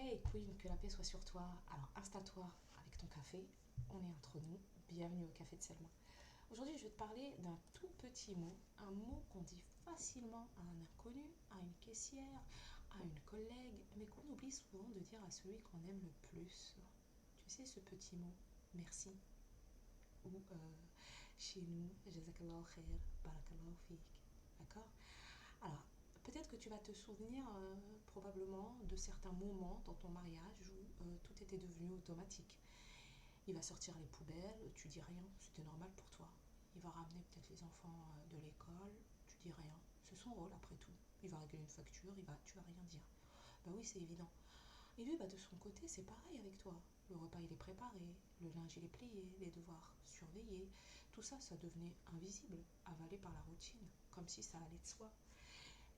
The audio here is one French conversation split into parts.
Hey Queen, que la paix soit sur toi. Alors installe-toi avec ton café, on est entre nous. Bienvenue au Café de Selma. Aujourd'hui, je vais te parler d'un tout petit mot, un mot qu'on dit facilement à un inconnu, à une caissière, à une collègue, mais qu'on oublie souvent de dire à celui qu'on aime le plus. Tu sais ce petit mot, merci. Ou chez nous, Jazakallah khair, barakallahu fik. D'accord? Alors, peut-être que tu vas te souvenir probablement de certains moments dans ton mariage où tout était devenu automatique. Il va sortir les poubelles, tu dis rien, c'était normal pour toi. Il va ramener peut-être les enfants de l'école, tu dis rien. C'est son rôle après tout. Il va régler une facture, tu vas rien dire. Bah oui, c'est évident. Et lui, bah, de son côté, c'est pareil avec toi. Le repas, il est préparé, le linge, il est plié, les devoirs surveillés. Tout ça, ça devenait invisible, avalé par la routine, comme si ça allait de soi.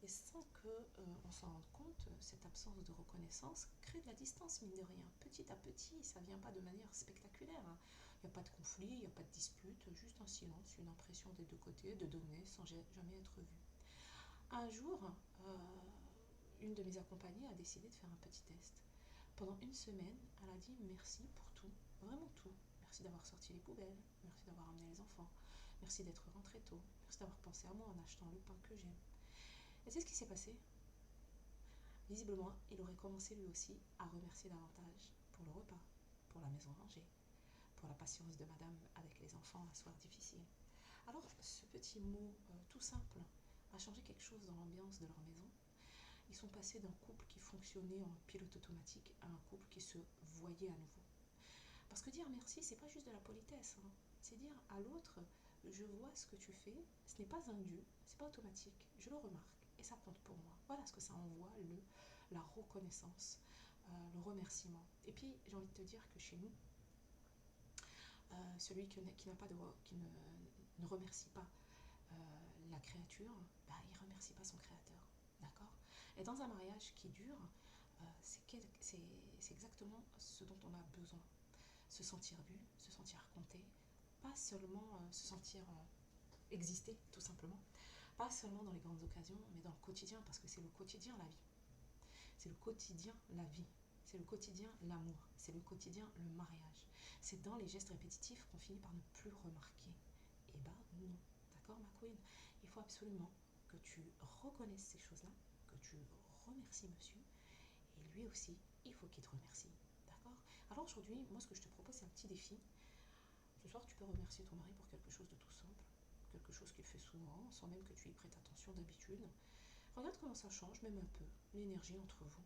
Et sans qu'on s'en rende compte, cette absence de reconnaissance crée de la distance, mine de rien. Petit à petit, ça ne vient pas de manière spectaculaire. Il n'y a pas de conflit, il n'y a pas de dispute, juste un silence, une impression des deux côtés de donner sans jamais être vu. Un jour, euh, une de mes accompagnées a décidé de faire un petit test. Pendant une semaine, elle a dit merci pour tout, vraiment tout. Merci d'avoir sorti les poubelles, merci d'avoir amené les enfants, merci d'être rentré tôt, merci d'avoir pensé à moi en achetant le pain que j'aime. Et c'est ce qui s'est passé. Visiblement, il aurait commencé lui aussi à remercier davantage pour le repas, pour la maison rangée, pour la patience de madame avec les enfants un soir difficile. Alors, ce petit mot tout simple a changé quelque chose dans l'ambiance de leur maison. Ils sont passés d'un couple qui fonctionnait en pilote automatique à un couple qui se voyait à nouveau. Parce que dire merci, c'est pas juste de la politesse, hein. C'est dire à l'autre, je vois ce que tu fais, ce n'est pas un dû, c'est pas automatique, je le remarque et ça compte pour moi. Voilà ce que ça envoie, la reconnaissance, le remerciement. Et puis j'ai envie de te dire que chez nous, celui qui n'a pas de, qui ne remercie pas la créature, bah, il ne remercie pas son créateur. D'accord. Et dans un mariage qui dure, c'est exactement ce dont on a besoin. Se sentir vu, se sentir compté, pas seulement se sentir exister, tout simplement. Pas seulement dans les grandes occasions, mais dans le quotidien, parce que c'est le quotidien la vie. C'est le quotidien la vie. C'est le quotidien l'amour. C'est le quotidien le mariage. C'est dans les gestes répétitifs qu'on finit par ne plus remarquer. Eh ben non. D'accord, ma queen? Il faut absolument que tu reconnaisses ces choses-là, que tu remercies monsieur, et lui aussi, il faut qu'il te remercie. D'accord? Alors aujourd'hui, moi, ce que je te propose, c'est un petit défi. Ce soir, tu peux remercier ton mari pour quelque chose de tout simple, quelque chose qu'il fait souvent, sans même que tu y prêtes attention d'habitude. Regarde comment ça change, même un peu, l'énergie entre vous.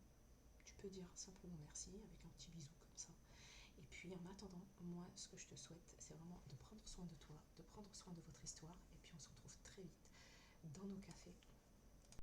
Tu peux dire simplement merci avec un petit bisou comme ça. Et puis en attendant, moi, ce que je te souhaite, c'est vraiment de prendre soin de toi, de prendre soin de votre histoire et